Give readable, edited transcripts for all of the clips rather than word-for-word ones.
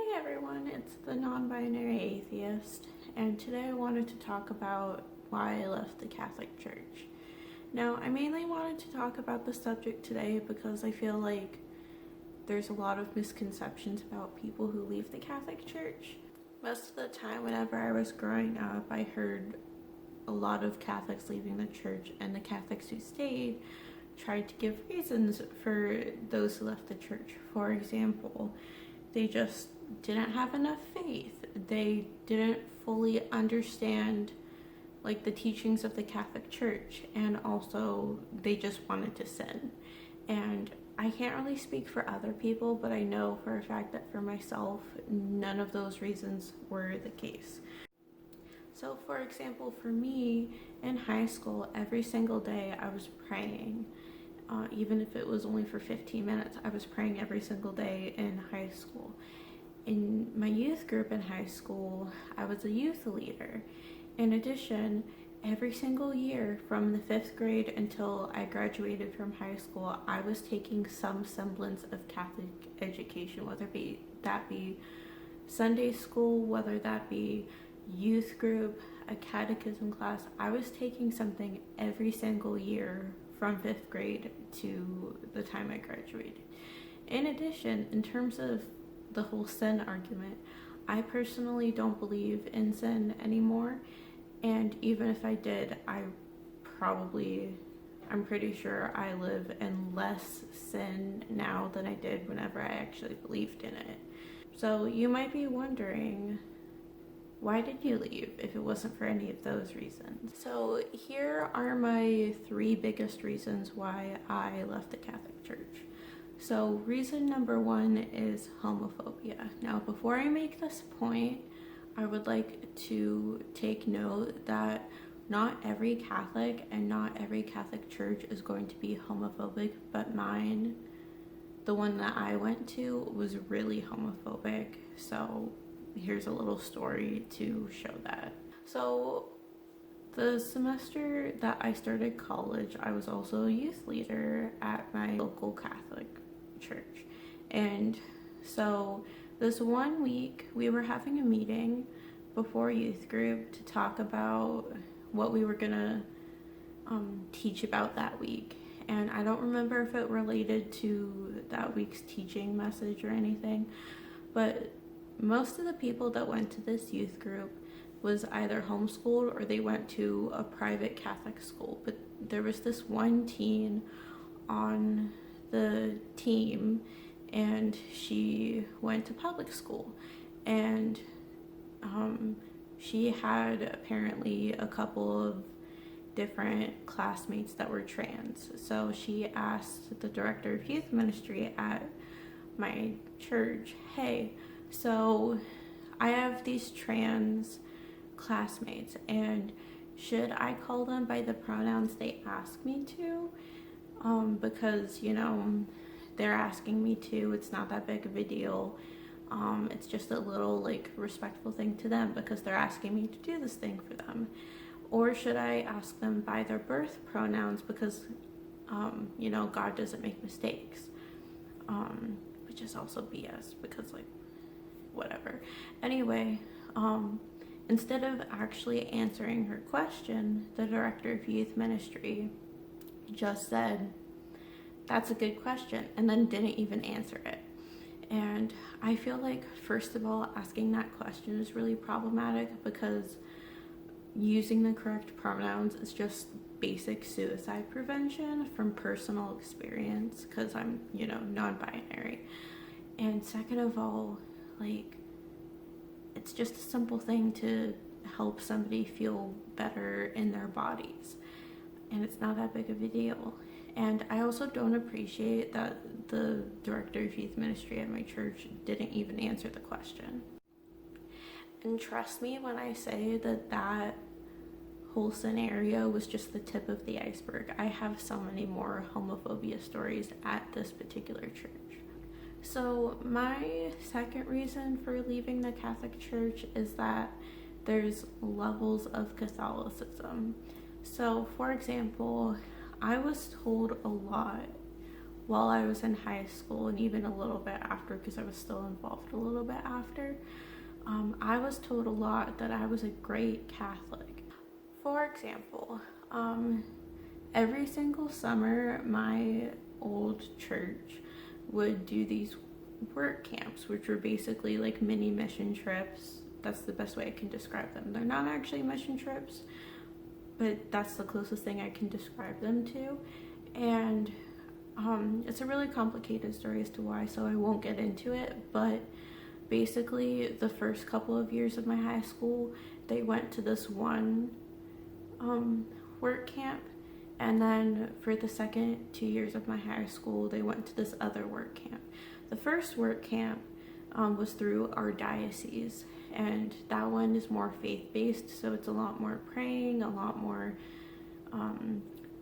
Hey everyone, it's the non-binary atheist, and today I wanted to talk about why I left the Catholic Church. Now, I mainly wanted to talk about the subject today because I feel like there's a lot of misconceptions about people who leave the Catholic Church. Most of the time, whenever I was growing up, I heard a lot of Catholics leaving the church, and the Catholics who stayed tried to give reasons for those who left the church. For example, they just didn't have enough faith. They didn't fully understand the teachings of the Catholic Church, and also they just wanted to sin. And I can't really speak for other people, but I know for a fact that for myself, none of those reasons were the case. So for example, for me in high school, every single day I was praying. Even if it was only for 15 minutes, I was praying every single day in high school. In my youth group in high school, I was a youth leader. In addition, every single year from the 5th grade until I graduated from high school, I was taking some semblance of Catholic education, whether that be Sunday school, whether that be youth group, a catechism class. I was taking something every single year from 5th grade to the time I graduated. In addition, in terms of the whole sin argument, I personally don't believe in sin anymore, and even if I did, I'm pretty sure I live in less sin now than I did whenever I actually believed in it. So you might be wondering, why did you leave if it wasn't for any of those reasons? So here are my 3 biggest reasons why I left the Catholic Church. So reason number 1 is homophobia. Now, before I make this point, I would like to take note that not every Catholic and not every Catholic church is going to be homophobic, but mine, the one that I went to, was really homophobic. So here's a little story to show that. So the semester that I started college, I was also a youth leader at my local Catholic church. And so this one week we were having a meeting before youth group to talk about what we were gonna teach about that week. And I don't remember if it related to that week's teaching message or anything, but most of the people that went to this youth group was either homeschooled or they went to a private Catholic school. But there was this one teen on the team, and she went to public school, and she had apparently a couple of different classmates that were trans. So she asked the director of youth ministry at my church, hey, so I have these trans classmates, and should I call them by the pronouns they ask me to? Because, they're asking me to. It's not that big of a deal. It's just a little respectful thing to them because they're asking me to do this thing for them. Or should I ask them by their birth pronouns because, God doesn't make mistakes. Which is also BS because whatever. Anyway, instead of actually answering her question, the director of youth ministry just said, that's a good question, and then didn't even answer it. And I feel like, first of all, asking that question is really problematic because using the correct pronouns is just basic suicide prevention from personal experience because I'm, non-binary. And second of all, it's just a simple thing to help somebody feel better in their bodies, and it's not that big of a deal. And I also don't appreciate that the director of youth ministry at my church didn't even answer the question. And trust me when I say that whole scenario was just the tip of the iceberg. I have so many more homophobia stories at this particular church. So my second reason for leaving the Catholic Church is that there's levels of Catholicism. So for example, I was told a lot while I was in high school and even a little bit after, because I was still involved a little bit after, I was told a lot that I was a great Catholic. For example, every single summer, my old church would do these work camps, which were basically like mini mission trips. That's the best way I can describe them. They're not actually mission trips, but that's the closest thing I can describe them to. And it's a really complicated story as to why, so I won't get into it, but basically the first couple of years of my high school, they went to this one work camp, and then for the second 2 years of my high school, they went to this other work camp. The first work camp was through our diocese, and that one is more faith-based, so it's a lot more praying, a lot more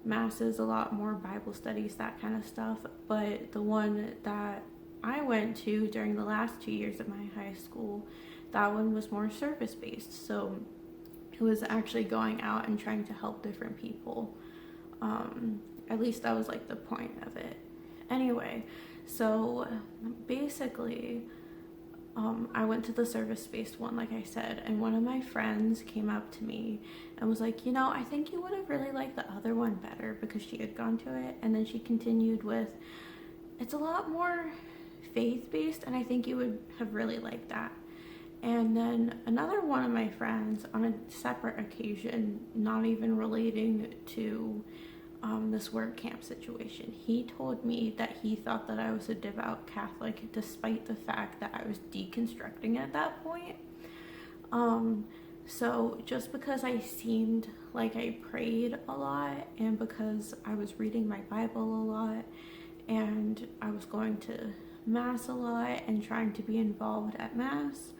masses, a lot more Bible studies, that kind of stuff. But the one that I went to during the last 2 years of my high school, that one was more service-based, so it was actually going out and trying to help different people. At least that was like the point of it. Anyway, so basically, I went to the service-based one, like I said, and one of my friends came up to me and was like, I think you would have really liked the other one better, because she had gone to it. And then she continued with, it's a lot more faith-based, and I think you would have really liked that. And then another one of my friends, on a separate occasion, not even relating to this work camp situation, he told me that he thought that I was a devout Catholic, despite the fact that I was deconstructing at that point. So just because I seemed like I prayed a lot, and because I was reading my Bible a lot, and I was going to Mass a lot and trying to be involved at Mass,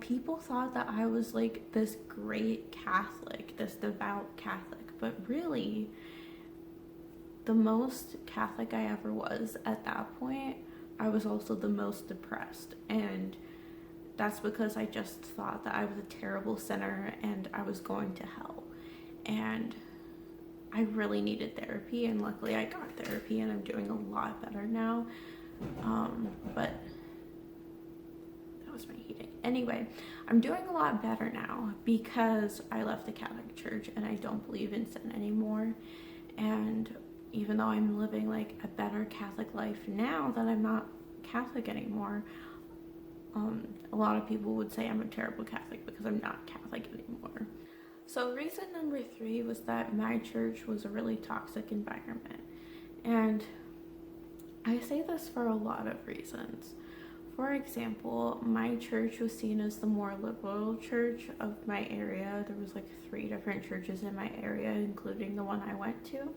people thought that I was like this great Catholic, this devout Catholic. But really, the most Catholic I ever was at that point, I was also the most depressed. And that's because I just thought that I was a terrible sinner and I was going to hell. And I really needed therapy, and luckily I got therapy and I'm doing a lot better now. But that was my heating. Anyway, I'm doing a lot better now because I left the Catholic Church and I don't believe in sin anymore. And even though I'm living like a better Catholic life now that I'm not Catholic anymore, a lot of people would say I'm a terrible Catholic because I'm not Catholic anymore. So reason number 3 was that my church was a really toxic environment. And I say this for a lot of reasons. For example, my church was seen as the more liberal church of my area. There was like 3 different churches in my area, including the one I went to.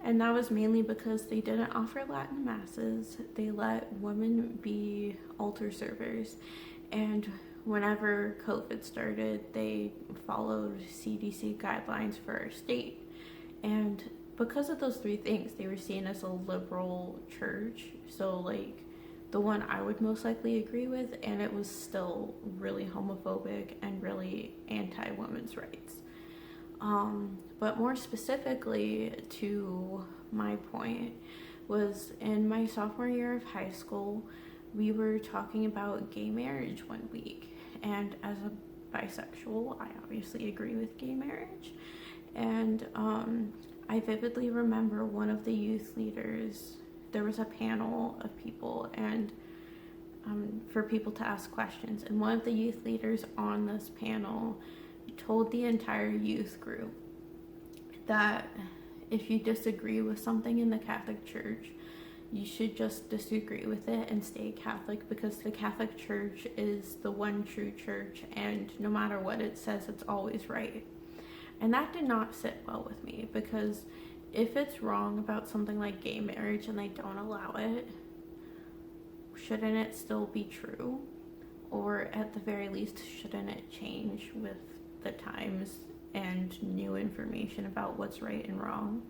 And that was mainly because they didn't offer Latin masses. They let women be altar servers. And whenever COVID started, they followed CDC guidelines for our state. And because of those 3 things, they were seen as a liberal church. So like the one I would most likely agree with, and it was still really homophobic and really anti-women's rights. But more specifically to my point was in my sophomore year of high school, we were talking about gay marriage one week. And as a bisexual, I obviously agree with gay marriage. And I vividly remember one of the youth leaders, there was a panel of people and for people to ask questions. And one of the youth leaders on this panel told the entire youth group that if you disagree with something in the Catholic Church, you should just disagree with it and stay Catholic, because the Catholic Church is the one true church, and no matter what it says, it's always right. And that did not sit well with me, because if it's wrong about something like gay marriage and they don't allow it, shouldn't it still be true? Or at the very least, shouldn't it change with the times and new information about what's right and wrong?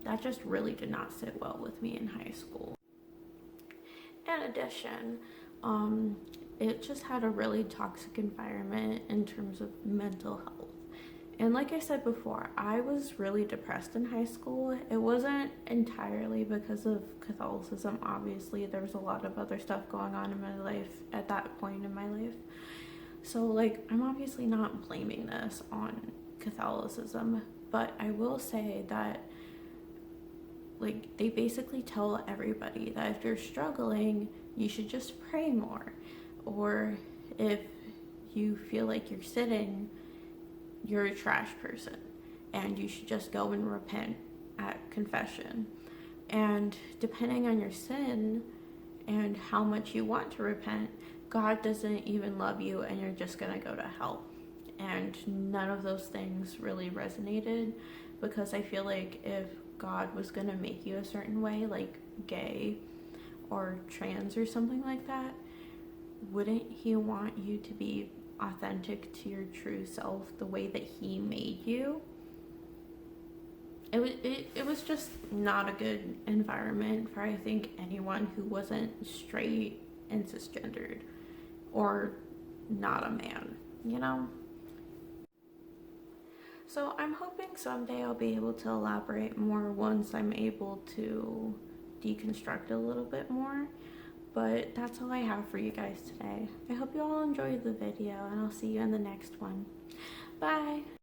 That just really did not sit well with me in high school. In addition, it just had a really toxic environment in terms of mental health. And like I said before, I was really depressed in high school. It wasn't entirely because of Catholicism. Obviously, there was a lot of other stuff going on in my life at that point in my life. So, like, I'm obviously not blaming this on Catholicism, but I will say that, like, they basically tell everybody that if you're struggling, you should just pray more. Or if you feel like you're sitting, you're a trash person and you should just go and repent at confession. And depending on your sin and how much you want to repent, God doesn't even love you and you're just gonna go to hell. And none of those things really resonated, because I feel like if God was gonna make you a certain way, like gay or trans or something like that, wouldn't he want you to be authentic to your true self, the way that he made you? It was just not a good environment for, I think, anyone who wasn't straight and cisgendered or not a man, you know? So I'm hoping someday I'll be able to elaborate more once I'm able to deconstruct a little bit more. But that's all I have for you guys today. I hope you all enjoyed the video, and I'll see you in the next one. Bye!